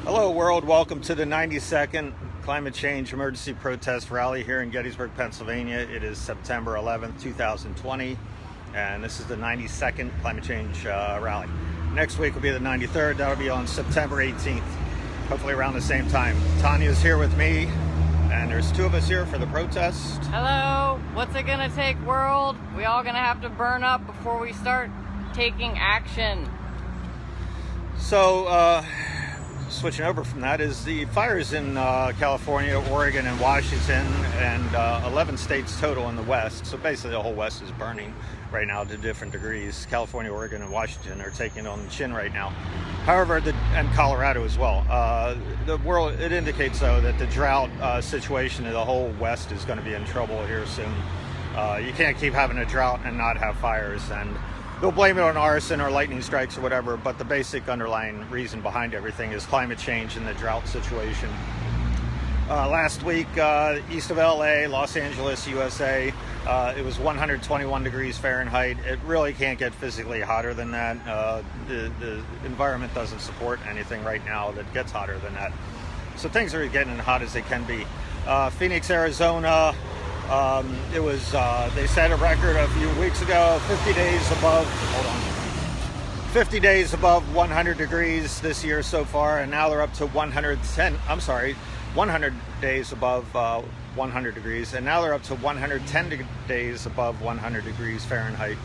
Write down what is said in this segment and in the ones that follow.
Hello world, welcome to the 92nd Climate Change Emergency Protest Rally here in Gettysburg, Pennsylvania. It is September 11th, 2020, and this is the 92nd Climate Change Rally. Next week will be the 93rd, that'll be on September 18th, hopefully around the same time. Tanya's here with me, and there's two of us here for the protest. Hello, what's it gonna take, world? We all gonna have to burn up before we start taking action. So, switching over from that is the fires in California, Oregon, and Washington, and 11 states total in the West. So basically the whole West is burning right now to different degrees. California, Oregon, and Washington are taking it on the chin right now. However, and Colorado as well. The world, it indicates though that the drought situation in the whole West is going to be in trouble here soon. You can't keep having a drought and not have fires, and they'll blame it on arson or lightning strikes or whatever, but the basic underlying reason behind everything is climate change and the drought situation. Last week, east of LA, Los Angeles, USA, it was 121 degrees Fahrenheit. It really can't get physically hotter than that. The environment doesn't support anything right now that gets hotter than that. So things are getting as hot as they can be. Phoenix, Arizona, it was, they set a record a few weeks ago, 50 days above 100 degrees this year so far, and now they're up to 100 days above 100 degrees, and now they're up to 110 days above 100 degrees Fahrenheit.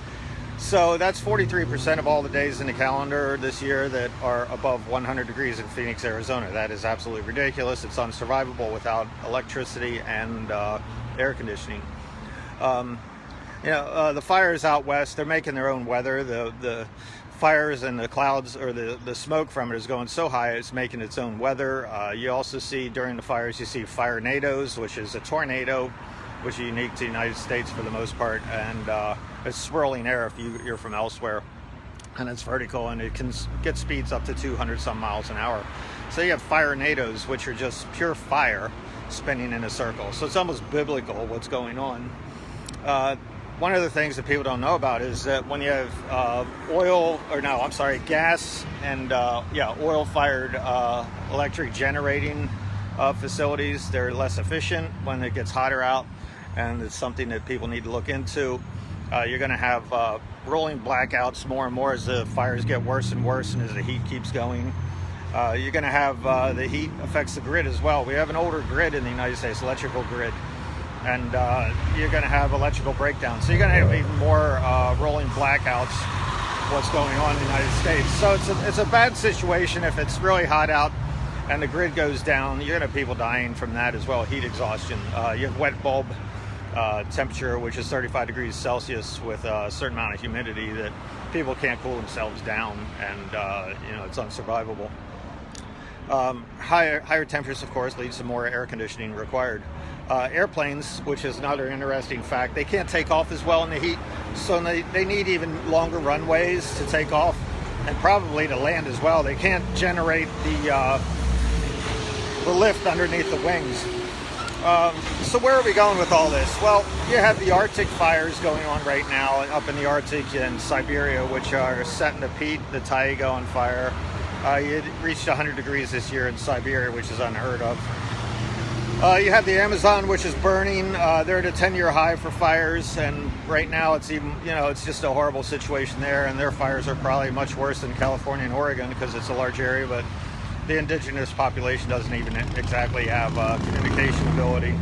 So that's 43% of all the days in the calendar this year that are above 100 degrees in Phoenix, Arizona. That is absolutely ridiculous. It's unsurvivable without electricity and air conditioning. The fires out west, they're making their own weather. The fires and the clouds, or the smoke from it, is going so high it's making its own weather. You also see during the fires, you see fire-nados, which is a tornado, which is unique to the United States for the most part, and it's swirling air if you're from elsewhere, and it's vertical, and it can get speeds up to 200 some miles an hour. So you have fire-nados, which are just pure fire spinning in a circle. So it's almost biblical what's going on. One of the things that people don't know about is that when you have gas and oil-fired electric generating facilities, they're less efficient when it gets hotter out, and it's something that people need to look into. You're going to have rolling blackouts more and more as the fires get worse and worse, and as the heat keeps going. You're going to have the heat affects the grid as well. We have an older grid in the United States, electrical grid, and you're going to have electrical breakdowns. So you're going to have even more rolling blackouts, what's going on in the United States. So it's a bad situation if it's really hot out and the grid goes down. You're going to have people dying from that as well, heat exhaustion. You have wet bulb temperature, which is 35 degrees Celsius with a certain amount of humidity that people can't cool themselves down, and it's unsurvivable. Higher temperatures, of course, leads to more air conditioning required. Airplanes, which is another interesting fact, they can't take off as well in the heat, so they need even longer runways to take off, and probably to land as well. They can't generate the lift underneath the wings. So where are we going with all this? Well, you have the Arctic fires going on right now up in the Arctic and Siberia, which are setting the peat, the taiga on fire. It reached 100 degrees this year in Siberia, which is unheard of. You have the Amazon, which is burning. They're at a 10-year high for fires, and right now it's even, it's just a horrible situation there, and their fires are probably much worse than California and Oregon because it's a large area, but the indigenous population doesn't even exactly have communication ability.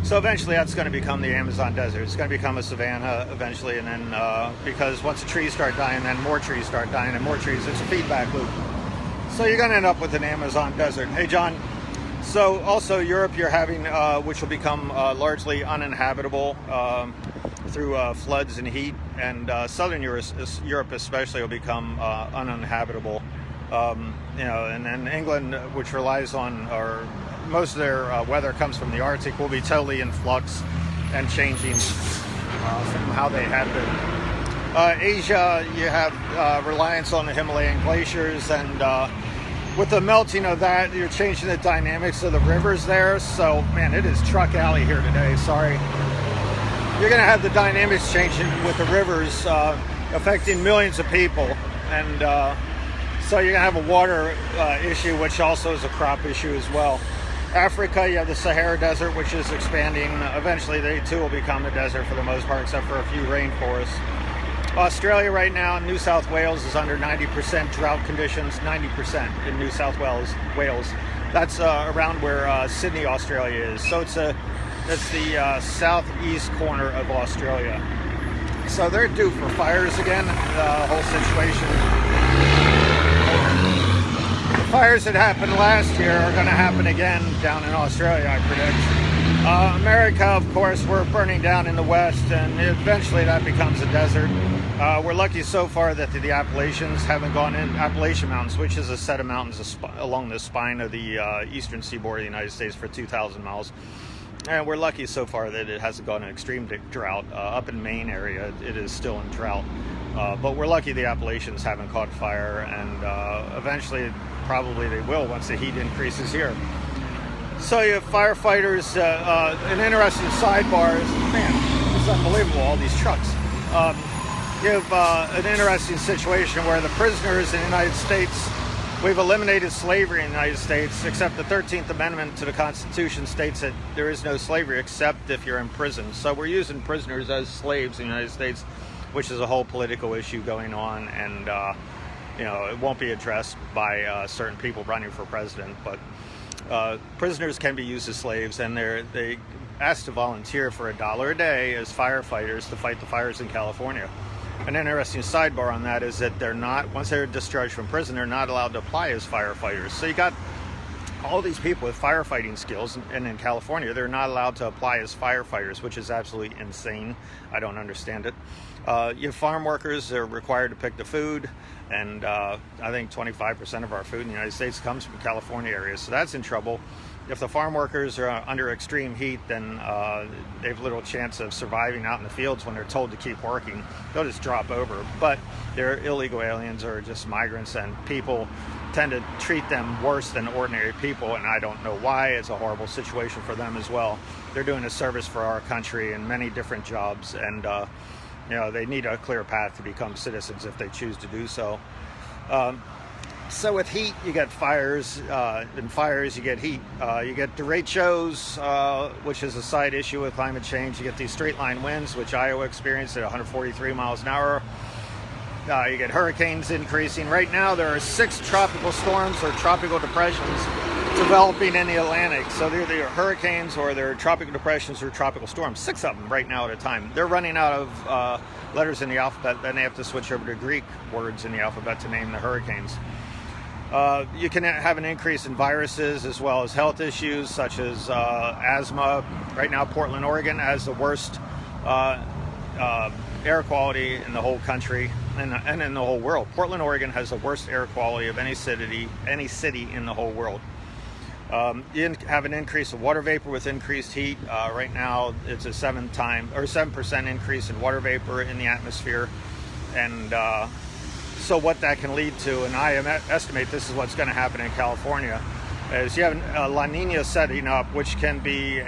So eventually that's going to become the Amazon desert. It's going to become a savanna eventually, and then because once the trees start dying, then more trees start dying, and more trees, it's a feedback loop. So you're going to end up with an Amazon desert. Hey, John. So also Europe, you're having, which will become largely uninhabitable through floods and heat, and southern Europe especially will become uninhabitable. And then England, which relies on, or most of their weather comes from the Arctic, will be totally in flux and changing from how they had been. Asia, you have reliance on the Himalayan glaciers, and with the melting of that, you're changing the dynamics of the rivers there. So, man, it is truck alley here today. Sorry. You're going to have the dynamics changing with the rivers affecting millions of people, and So you're going to have a water issue, which also is a crop issue as well. Africa, you have the Sahara Desert, which is expanding. Eventually, they too will become a desert for the most part, except for a few rainforests. Australia right now, New South Wales is under 90% drought conditions, 90% in New South Wales. That's around where Sydney, Australia is. So it's the southeast corner of Australia. So they're due for fires again, the whole situation. The fires that happened last year are going to happen again down in Australia, I predict. America, of course, we're burning down in the west, and eventually that becomes a desert. We're lucky so far that the Appalachians haven't gone in. Appalachian Mountains, which is a set of mountains along the spine of the eastern seaboard of the United States for 2,000 miles. And we're lucky so far that it hasn't gone in extreme drought. Up in Maine area, it is still in drought. But we're lucky the Appalachians haven't caught fire, and eventually probably they will once the heat increases here. So you have firefighters, an interesting sidebar is, man, it's unbelievable, all these trucks. You have an interesting situation where the prisoners in the United States, we've eliminated slavery in the United States, except the 13th Amendment to the Constitution states that there is no slavery except if you're in prison. So we're using prisoners as slaves in the United States, which is a whole political issue going on, and it won't be addressed by certain people running for president, but prisoners can be used as slaves, and they asked to volunteer for $1 a day as firefighters to fight the fires in California. An interesting sidebar on that is that they're not, once they're discharged from prison, they're not allowed to apply as firefighters. So you got all these people with firefighting skills, and in California, they're not allowed to apply as firefighters, which is absolutely insane. I don't understand it. You have farm workers, they're required to pick the food, and I think 25% of our food in the United States comes from California areas, so that's in trouble. If the farm workers are under extreme heat, then they have little chance of surviving out in the fields when they're told to keep working. They'll just drop over. But they're illegal aliens or just migrants, and people tend to treat them worse than ordinary people, and I don't know why. It's a horrible situation for them as well. They're doing a service for our country in many different jobs, and they need a clear path to become citizens if they choose to do so. So with heat, you get fires. In fires, you get heat. You get derechos, which is a side issue with climate change. You get these straight line winds, which Iowa experienced at 143 miles an hour. You get hurricanes increasing. Right now, there are 6 tropical storms or tropical depressions developing in the Atlantic. So they're either hurricanes or they're tropical depressions or tropical storms. 6 of them right now at a time. They're running out of letters in the alphabet. Then they have to switch over to Greek words in the alphabet to name the hurricanes. You can have an increase in viruses as well as health issues such as asthma. Right now, Portland, Oregon has the worst air quality in the whole country and in the whole world. Portland, Oregon has the worst air quality of any city in the whole world. You have an increase of water vapor with increased heat. Right now, it's a 7% increase in water vapor in the atmosphere, and so what that can lead to, and I estimate this is what's going to happen in California, is you have a La Nina setting up, which can be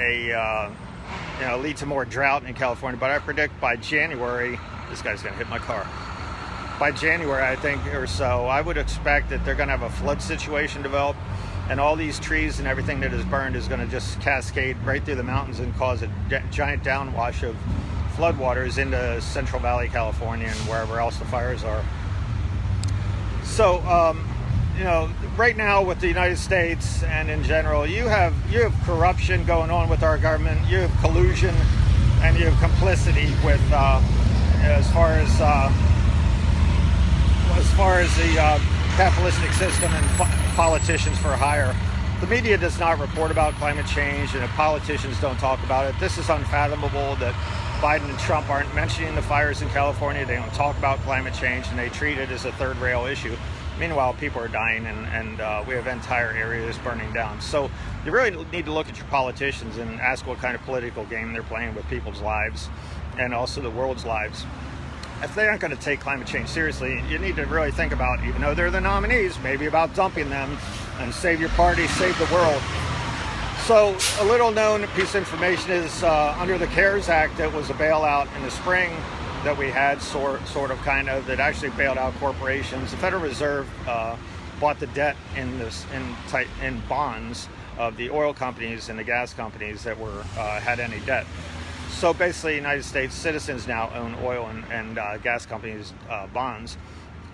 lead to more drought in California. But I predict by January, this guy's going to hit my car. By January, I think, or so, I would expect that they're going to have a flood situation develop, and all these trees and everything that is burned is going to just cascade right through the mountains and cause a giant downwash of floodwaters into Central Valley, California, and wherever else the fires are. So, right now with the United States and in general, you have corruption going on with our government. You have collusion and you have complicity with as far as the capitalistic system and politicians for hire. The media does not report about climate change, and if politicians don't talk about it, this is unfathomable that Biden and Trump aren't mentioning the fires in California. They don't talk about climate change, and they treat it as a third-rail issue. Meanwhile, people are dying, and we have entire areas burning down. So you really need to look at your politicians and ask what kind of political game they're playing with people's lives and also the world's lives. If they aren't going to take climate change seriously, you need to really think about, even though they're the nominees, maybe about dumping them and save your party, save the world. So a little known piece of information is under the CARES Act, that was a bailout in the spring that we had, sort of kind of, that actually bailed out corporations. The Federal Reserve bought the debt in bonds of the oil companies and the gas companies that had any debt. So basically, United States citizens now own oil and gas companies' bonds.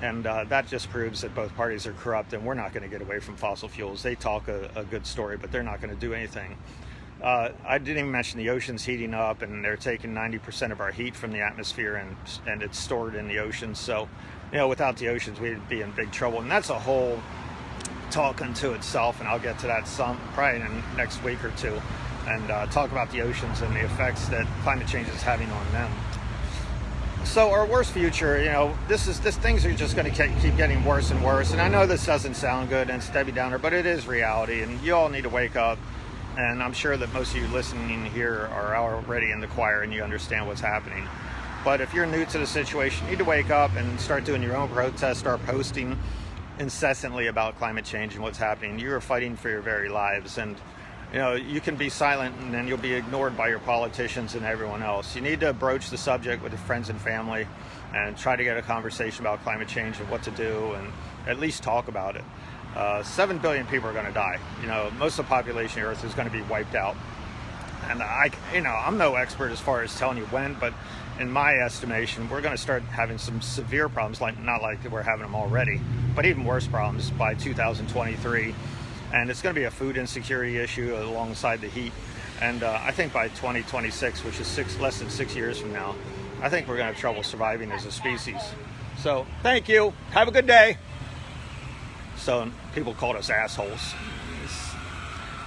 And that just proves that both parties are corrupt, and we're not going to get away from fossil fuels. They talk a good story, but they're not going to do anything. I didn't even mention the oceans heating up, and they're taking 90% of our heat from the atmosphere, and it's stored in the oceans. So, without the oceans, we'd be in big trouble. And that's a whole talk unto itself, and I'll get to that probably in the next week or two, and talk about the oceans and the effects that climate change is having on them. So our worst future, things are just going to keep getting worse and worse. And I know this doesn't sound good and it's Debbie Downer, but it is reality, and you all need to wake up. And I'm sure that most of you listening here are already in the choir and you understand what's happening. But if you're new to the situation, you need to wake up and start doing your own protests, start posting incessantly about climate change and what's happening. You are fighting for your very lives, and you can be silent and then you'll be ignored by your politicians and everyone else. You need to broach the subject with your friends and family and try to get a conversation about climate change and what to do, and at least talk about it. 7 billion people are going to die. Most of the population of Earth is going to be wiped out. And I'm no expert as far as telling you when, but in my estimation, we're going to start having some severe problems, not like we're having them already, but even worse problems by 2023. And it's going to be a food insecurity issue alongside the heat. And I think by 2026, which is less than 6 years from now, I think we're going to have trouble surviving as a species. So thank you. Have a good day. So people called us assholes.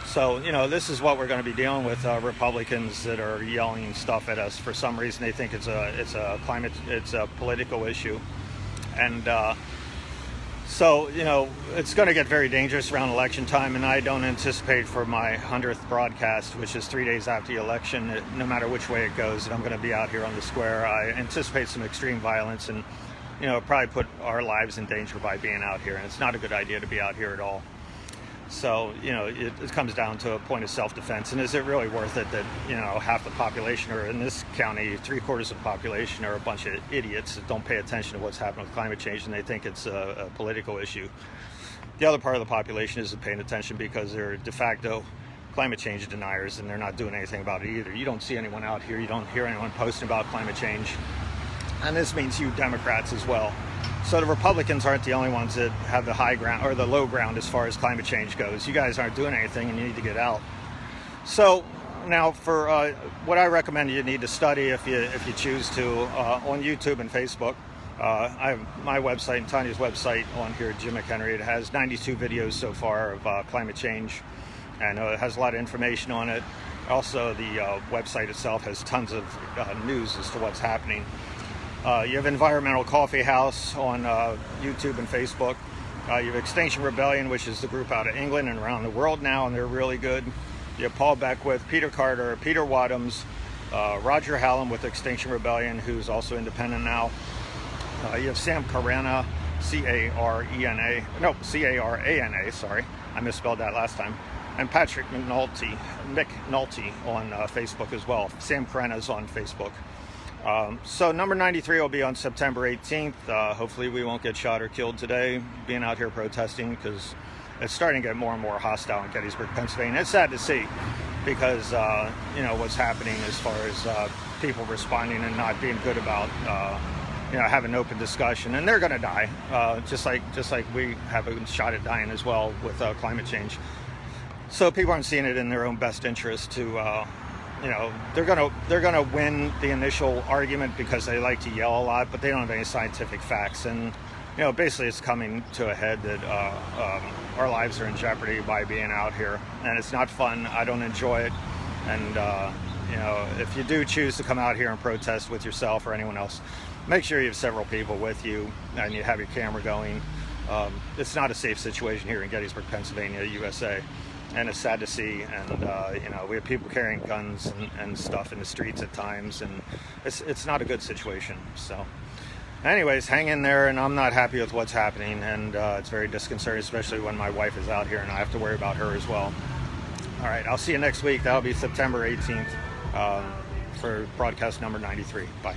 So, this is what we're going to be dealing with, Republicans that are yelling stuff at us. For some reason, they think it's a political issue. And so, it's going to get very dangerous around election time, and I don't anticipate for my 100th broadcast, which is 3 days after the election, no matter which way it goes, that I'm going to be out here on the square. I anticipate some extreme violence and, probably put our lives in danger by being out here, and it's not a good idea to be out here at all. So, it comes down to a point of self-defense, and is it really worth it that, half the population, or in this county, 3/4 of the population are a bunch of idiots that don't pay attention to what's happening with climate change, and they think it's a political issue. The other part of the population isn't paying attention because they're de facto climate change deniers, and they're not doing anything about it either. You don't see anyone out here, you don't hear anyone posting about climate change, and this means you Democrats as well. So the Republicans aren't the only ones that have the high ground or the low ground as far as climate change goes. You guys aren't doing anything, and you need to get out. So now, for what I recommend you need to study, if you choose to, on YouTube and Facebook. I have my website and Tanya's website on here, Jim McHenry. It has 92 videos so far of climate change, and it has a lot of information on it. Also, the website itself has tons of news as to what's happening. You have Environmental Coffee House on YouTube and Facebook. You have Extinction Rebellion, which is the group out of England and around the world now, and they're really good. You have Paul Beckwith, Peter Carter, Peter Wadhams, Roger Hallam with Extinction Rebellion, who's also independent now. You have Sam Carana, C-A-R-A-N-A, sorry. I misspelled that last time. And Patrick McNulty on Facebook as well. Sam Carana's on Facebook. So number 93 will be on September 18th. Hopefully we won't get shot or killed today being out here protesting, because it's starting to get more and more hostile in Gettysburg, Pennsylvania. It's sad to see because, what's happening as far as people responding and not being good about, having an open discussion. And they're going to die, just like we have a shot at dying as well with climate change. So people aren't seeing it in their own best interest to... they're gonna win the initial argument because they like to yell a lot, but they don't have any scientific facts. And basically, it's coming to a head that our lives are in jeopardy by being out here, and it's not fun. I don't enjoy it. And if you do choose to come out here and protest with yourself or anyone else, make sure you have several people with you and you have your camera going. It's not a safe situation here in Gettysburg, Pennsylvania, USA. And it's sad to see, and we have people carrying guns and stuff in the streets at times, and it's not a good situation. So anyways, hang in there, and I'm not happy with what's happening, and it's very disconcerting, especially when my wife is out here and I have to worry about her as well. All right, I'll see you next week. That'll be September 18th for broadcast number 93. Bye.